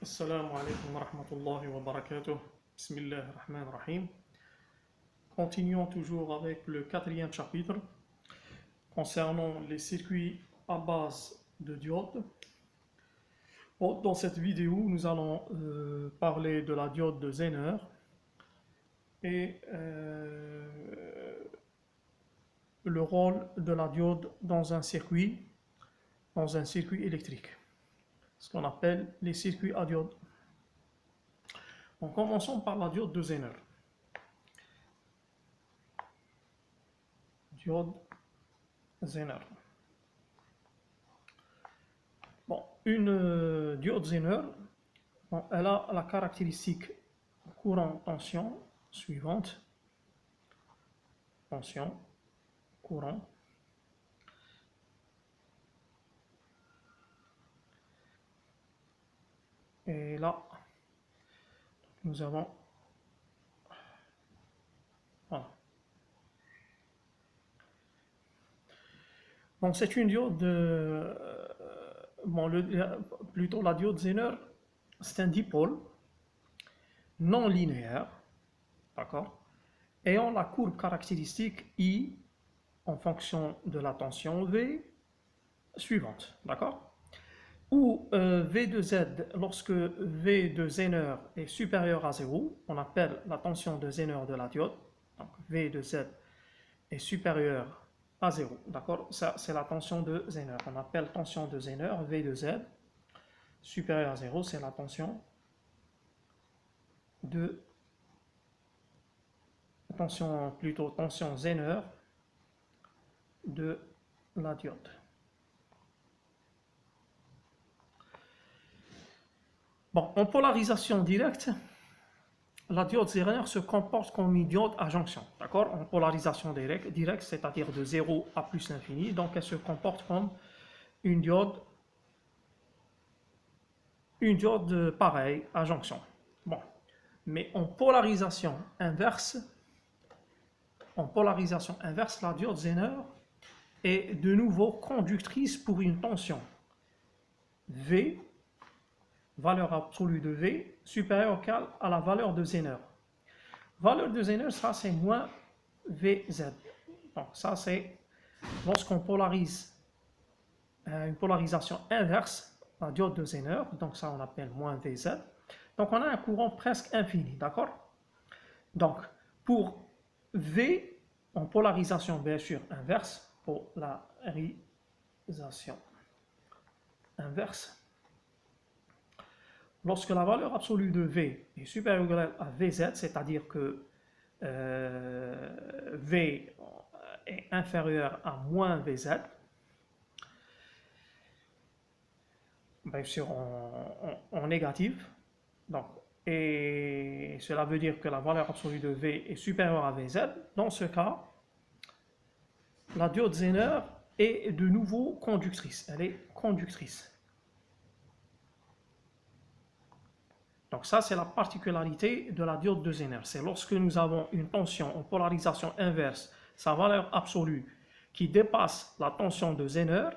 Assalamu alaikum wa rahmatullahi wa barakatuh. Bismillah ar-Rahman ar-Rahim. Continuons toujours avec le quatrième chapitre concernant les circuits à base de diode. Bon, dans cette vidéo, nous allons parler de la diode de Zener et le rôle de la diode dans un circuit électrique, ce qu'on appelle les circuits à diode. Donc, commençons par la diode de Zener. Diode Zener. Bon, une diode Zener, bon, elle a la caractéristique courant-tension suivante. Tension, courant. Et là, nous avons, voilà. Donc c'est une diode, plutôt la diode Zener, c'est un dipôle non linéaire, d'accord, ayant la courbe caractéristique I en fonction de la tension V suivante, d'accord, où V de Z, lorsque V de Zener est supérieur à 0, on appelle la tension de Zener de la diode, donc V de Z est supérieur à 0, d'accord, ça c'est la tension de Zener, on appelle tension de Zener, V de Z, supérieur à 0, c'est la tension Zener de la diode. Bon, en polarisation directe, la diode Zener se comporte comme une diode à jonction, d'accord? En polarisation directe, c'est-à-dire de 0 à plus l'infini, donc elle se comporte comme une diode pareille à jonction. Bon, mais en polarisation inverse, la diode Zener est de nouveau conductrice pour une tension V, valeur absolue de V, supérieure ou égale à la valeur de Zener. Valeur de Zener, ça c'est moins Vz. Donc ça c'est lorsqu'on polarise une polarisation inverse, la diode de Zener, donc ça on appelle moins Vz. Donc on a un courant presque infini, d'accord? Donc pour V en polarisation bien sûr inverse, polarisation inverse, lorsque la valeur absolue de V est supérieure ou égale à Vz, c'est-à-dire que V est inférieur à moins Vz, bien sûr en négatif, donc, et cela veut dire que la valeur absolue de V est supérieure à Vz, dans ce cas, la diode Zener est de nouveau conductrice, elle est conductrice. Donc ça, c'est la particularité de la diode de Zener. C'est lorsque nous avons une tension en polarisation inverse, sa valeur absolue qui dépasse la tension de Zener,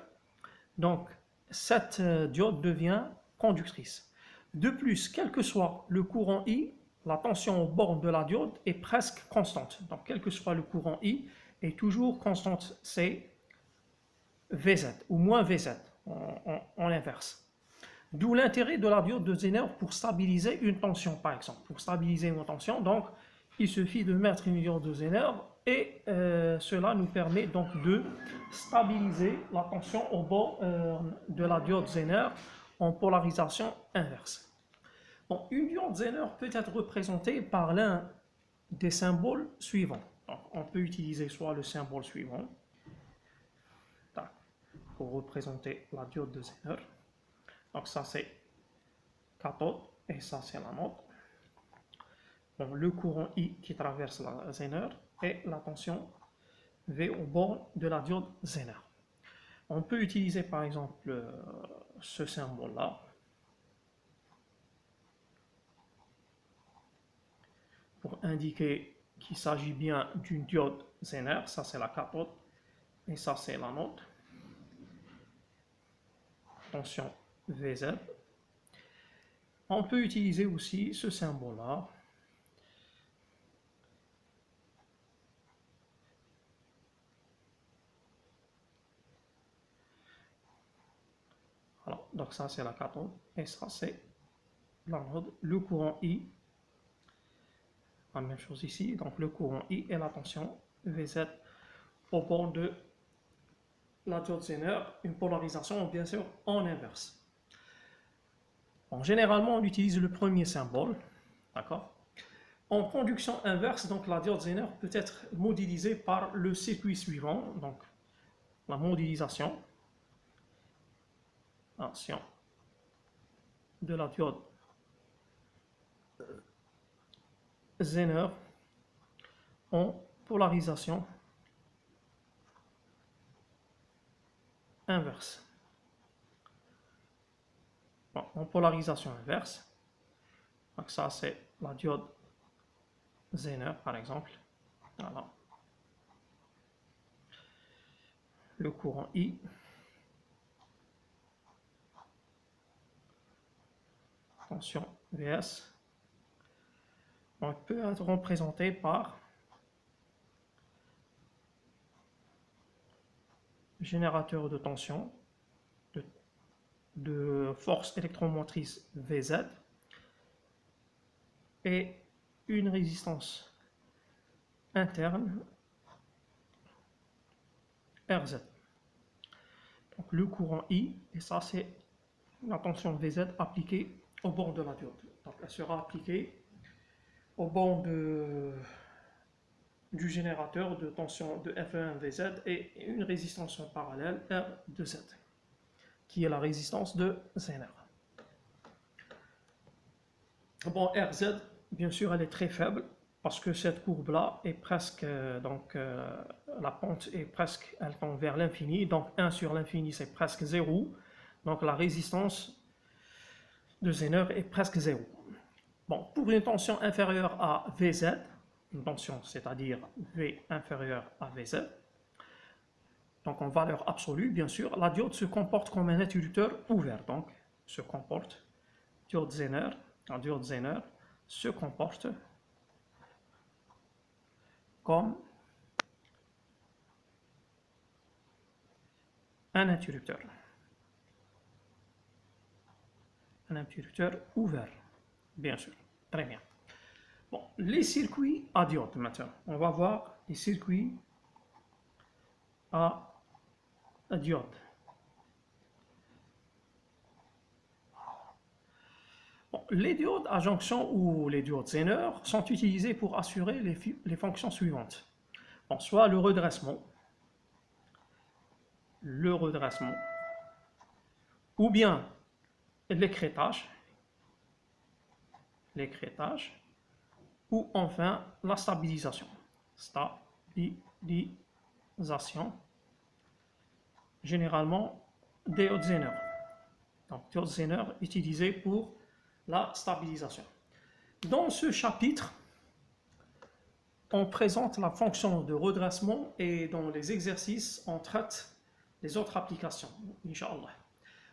donc cette diode devient conductrice. De plus, quel que soit le courant I, la tension aux bornes de la diode est presque constante. Donc quel que soit le courant I, est toujours constante, c'est Vz ou moins Vz en inverse. D'où l'intérêt de la diode de Zener pour stabiliser une tension, par exemple. Pour stabiliser une tension, donc, il suffit de mettre une diode de Zener et cela nous permet donc de stabiliser la tension au bord de la diode Zener en polarisation inverse. Bon, une diode Zener peut être représentée par l'un des symboles suivants. Donc, on peut utiliser soit le symbole suivant pour représenter la diode de Zener. Donc ça c'est cathode et ça c'est l'anode. Bon, le courant I qui traverse la Zener et la tension V au bord de la diode Zener. On peut utiliser par exemple ce symbole-là pour indiquer qu'il s'agit bien d'une diode Zener. Ça c'est la cathode et ça c'est l'anode. Tension Vz. On peut utiliser aussi ce symbole-là. Alors, donc ça c'est la cathode et ça c'est l'anode. Le courant I, la même chose ici. Donc le courant I et la tension Vz au bord de la diode Zener, une polarisation bien sûr en inverse. Bon, généralement on utilise le premier symbole, d'accord. En conduction inverse, donc la diode Zener peut être modélisée par le circuit suivant, donc la modélisation de la diode Zener en polarisation inverse. Bon, en polarisation inverse, donc ça c'est la diode Zener par exemple. Voilà. Le courant I. Tension Vs. Donc peut être représenté par générateur de tension de force électromotrice Vz et une résistance interne Rz. Donc le courant I, et ça c'est la tension Vz appliquée au bord de la diode. Donc elle sera appliquée au bord du générateur de tension de F1 Vz et une résistance en parallèle R de Z, qui est la résistance de Zener. Bon, Rz, bien sûr, elle est très faible parce que cette courbe-là est presque, la pente est presque, elle tend vers l'infini, donc 1 sur l'infini c'est presque 0, donc la résistance de Zener est presque 0. Bon, pour une tension inférieure à Vz, une tension, c'est-à-dire V inférieure à Vz, donc en valeur absolue, bien sûr, la diode se comporte comme un interrupteur ouvert, donc se comporte, diode Zener, la diode Zener se comporte comme un interrupteur ouvert, bien sûr, très bien. Bon, les circuits à diode maintenant, on va voir les circuits à diode. Bon, les diodes à jonction ou les diodes Zener sont utilisés pour assurer les fonctions suivantes. Bon, soit le redressement, ou bien l'écrêtage, ou enfin la stabilisation. Généralement diode Zener. Donc diode Zener utilisé pour la stabilisation. Dans ce chapitre, on présente la fonction de redressement et dans les exercices, on traite les autres applications, Inch'Allah.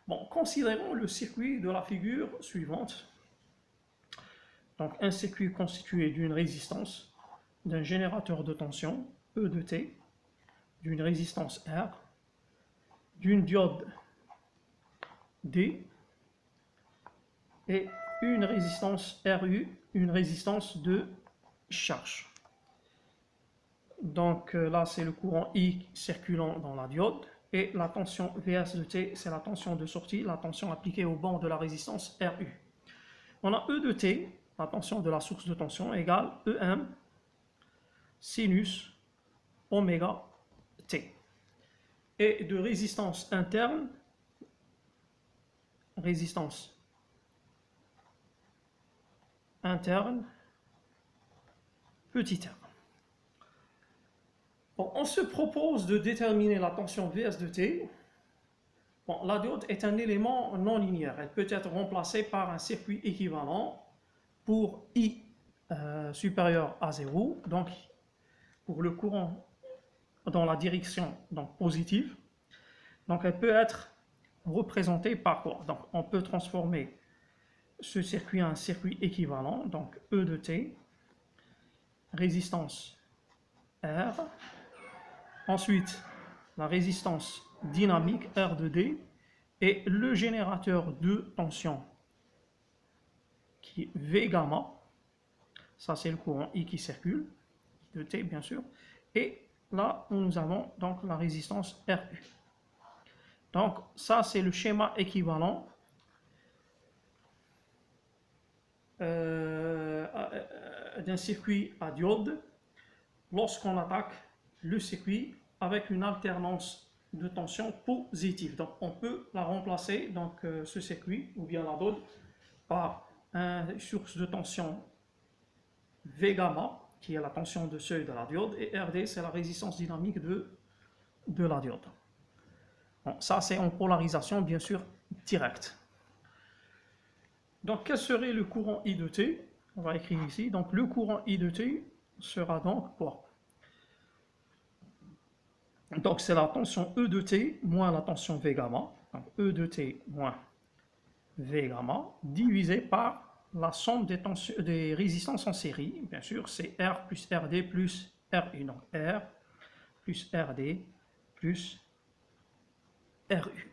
Bon, considérons le circuit de la figure suivante. Donc, un circuit constitué d'une résistance, d'un générateur de tension, E de T, d'une résistance R, d'une diode D et une résistance RU, une résistance de charge. Donc là, c'est le courant I circulant dans la diode. Et la tension Vs de T, c'est la tension de sortie, la tension appliquée au banc de la résistance RU. On a E de T, la tension de la source de tension, égale EM sinus oméga T. Et de résistance interne, petit r. Bon, on se propose de déterminer la tension Vs de T. Bon, la diode est un élément non linéaire. Elle peut être remplacée par un circuit équivalent pour I supérieur à 0. Donc, pour le courant dans la direction donc, positive. Donc, elle peut être représentée par quoi? Donc, on peut transformer ce circuit a un circuit équivalent, donc E de T, résistance R, ensuite la résistance dynamique R de D, et le générateur de tension qui est V gamma, ça c'est le courant I qui circule, I de T bien sûr, et là nous avons donc la résistance RU. Donc ça c'est le schéma équivalent d'un circuit à diode lorsqu'on attaque le circuit avec une alternance de tension positive. Donc on peut la remplacer, donc ce circuit ou bien la diode, par une source de tension V gamma qui est la tension de seuil de la diode, et RD c'est la résistance dynamique de la diode. Bon, ça c'est en polarisation bien sûr directe. Donc quel serait le courant I de T? On va écrire ici. Donc le courant I de T sera donc quoi? Donc c'est la tension E de T moins la tension V gamma. Donc E de T moins V gamma divisé par la somme des résistances en série. Bien sûr, c'est R plus RD plus RU. Donc R plus RD plus RU.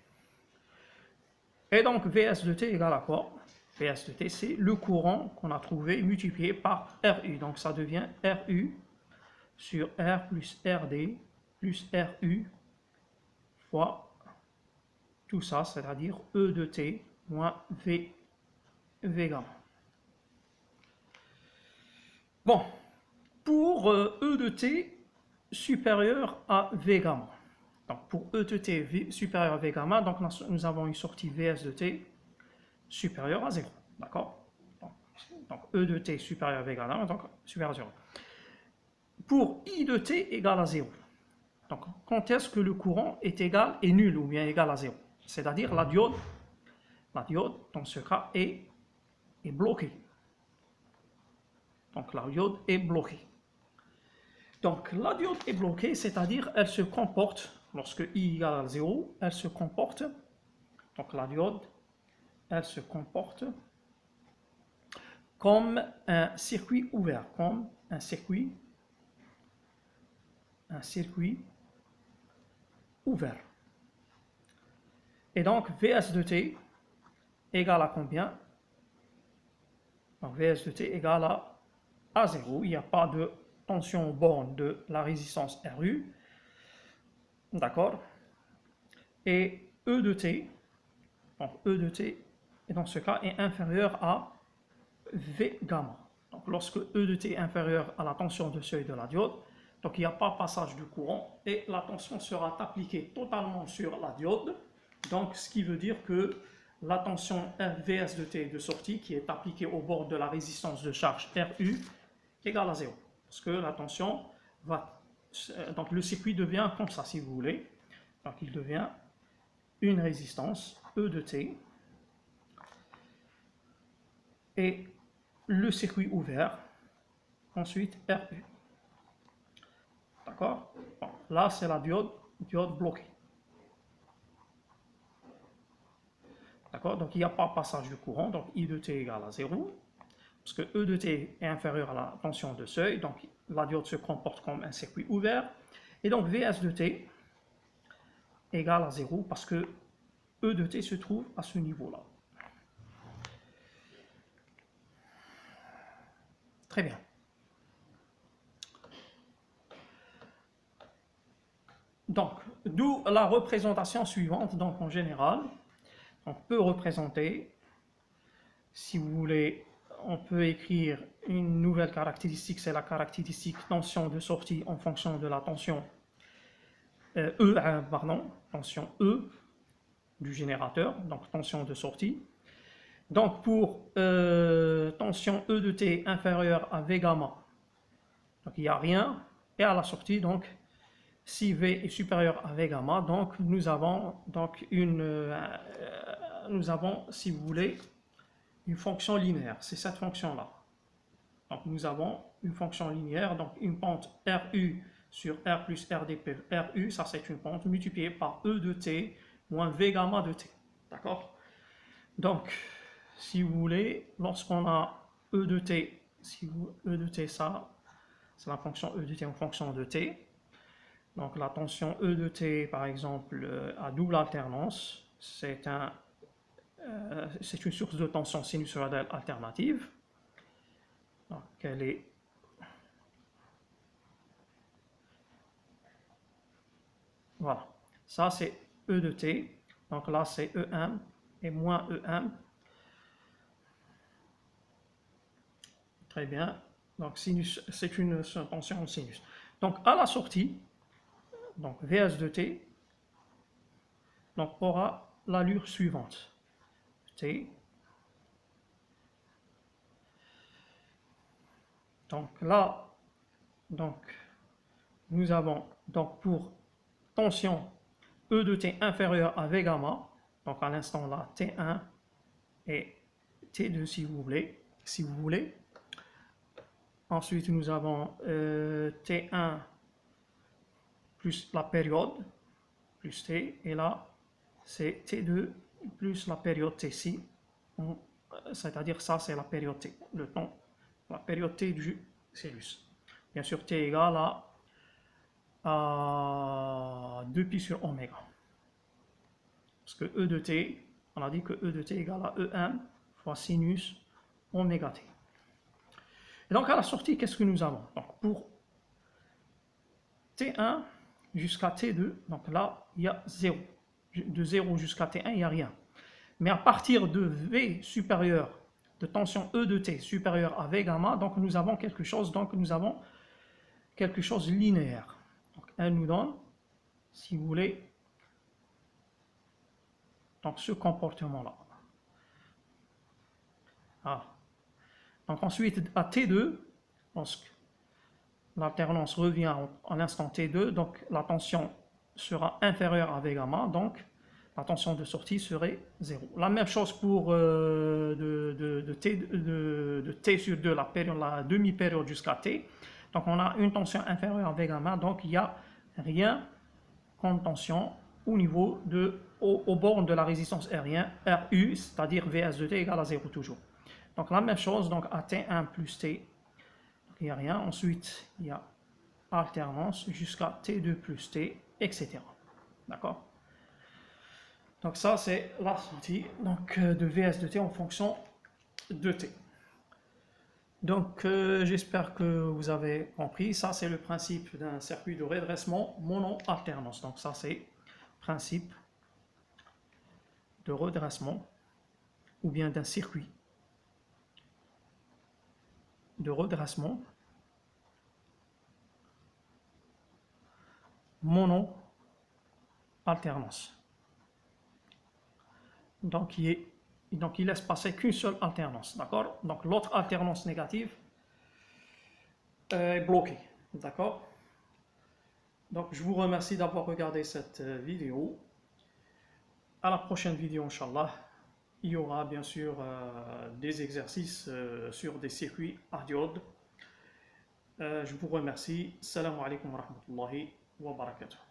Et donc Vs de T égale à quoi? Vs de T, c'est le courant qu'on a trouvé multiplié par RU. Donc ça devient RU sur R plus RD plus RU fois tout ça, c'est-à-dire E de T moins V gamma. Bon, pour E de T supérieur à V gamma. Donc pour E de T supérieur à V gamma, donc nous avons une sortie Vs de T supérieur à 0. D'accord? Donc E de T supérieur à V gamma, donc supérieur à 0. Pour I de T égale à 0. Donc quand est-ce que le courant est égal et nul ou bien égal à 0? C'est-à-dire la diode dans ce cas est bloquée. Donc la diode est bloquée. Donc la diode est bloquée, c'est-à-dire elle se comporte, lorsque I égale à 0, elle se comporte, donc la diode, elle se comporte comme un circuit ouvert, comme un circuit ouvert. Et donc Vs de T égale à combien? Donc Vs de T égale à 0. Il n'y a pas de tension aux bornes de la résistance RU. D'accord? Et E de T, donc E de T, dans ce cas, est inférieur à V gamma. Donc lorsque E de T est inférieur à la tension de seuil de la diode, donc il n'y a pas passage de courant et la tension sera appliquée totalement sur la diode. Donc ce qui veut dire que la tension Vs de T de sortie qui est appliquée au bord de la résistance de charge RU est égale à 0. Parce que la tension va... Donc le circuit devient comme ça si vous voulez. Donc il devient une résistance E de T et le circuit ouvert, ensuite RU. D'accord? Bon, là c'est la diode bloquée. D'accord? Donc il n'y a pas passage de courant, donc I de T égale à 0. Parce que E de T est inférieur à la tension de seuil, donc la diode se comporte comme un circuit ouvert. Et donc Vs de T égale à 0 parce que E de T se trouve à ce niveau-là. Très bien. Donc, d'où la représentation suivante. Donc, en général, on peut représenter, si vous voulez, on peut écrire une nouvelle caractéristique, c'est la caractéristique tension de sortie en fonction de la tension tension E du générateur, donc tension de sortie. Donc pour tension E de T inférieure à V gamma, donc il n'y a rien, et à la sortie, donc si V est supérieur à V gamma, donc nous avons donc si vous voulez, une fonction linéaire, c'est cette fonction-là. Donc nous avons une fonction linéaire, donc une pente RU sur R plus RD RU, ça c'est une pente multipliée par E de T moins V gamma de T. D'accord? Donc si vous voulez, lorsqu'on a E de t, si vous, E de t, ça, c'est la fonction E de t en fonction de t. Donc la tension E de t, par exemple, à double alternance, c'est une source de tension sinusoïdale alternative. Donc elle est voilà, ça c'est E de t. Donc là c'est EM et moins EM. Très bien. Donc sinus, c'est une tension en sinus. Donc à la sortie, donc Vs de t, donc aura l'allure suivante. T. Donc là, donc nous avons donc pour tension E de t inférieure à V gamma, donc à l'instant là T1 et T2 si vous voulez. Ensuite nous avons T1 plus la période plus T, et là c'est T2 plus la période T6, c'est-à-dire ça c'est la période T, le temps, la période T du sinus. Bien sûr T égale à 2pi sur oméga. Parce que E de T, on a dit que E de T égale à EM fois sinus oméga T. Et donc à la sortie, qu'est-ce que nous avons? Donc pour T1 jusqu'à T2, donc là, il y a 0. De 0 jusqu'à T1, il n'y a rien. Mais à partir de V supérieur, de tension E de T supérieure à V gamma, donc nous avons quelque chose, linéaire. Donc elle nous donne, si vous voulez, donc ce comportement-là. Ah. Donc ensuite, à T2, lorsque l'alternance revient à l'instant T2, donc la tension sera inférieure à V gamma, donc la tension de sortie serait 0. La même chose pour de T sur 2, la demi-période jusqu'à T. Donc on a une tension inférieure à V gamma, donc il n'y a rien comme tension au niveau au borne de la résistance R1, RU, c'est-à-dire Vs de T égale à 0 toujours. Donc la même chose, donc à T1 plus T, il n'y a rien. Ensuite, il y a alternance jusqu'à T2 plus T, etc. D'accord? Donc ça, c'est la sortie de Vs de T en fonction de T. Donc j'espère que vous avez compris. Ça, c'est le principe d'un circuit de redressement mono-alternance. Donc ça, c'est principe de redressement ou bien d'un circuit de redressement mono-alternance. Donc il laisse passer qu'une seule alternance, d'accord? Donc l'autre alternance négative est bloquée, d'accord? Donc je vous remercie d'avoir regardé cette vidéo. À la prochaine vidéo, Inch'Allah, il y aura bien sûr des exercices sur des circuits à diode. Je vous remercie. Salam alaikum wa rahmatullahi wa barakatuh.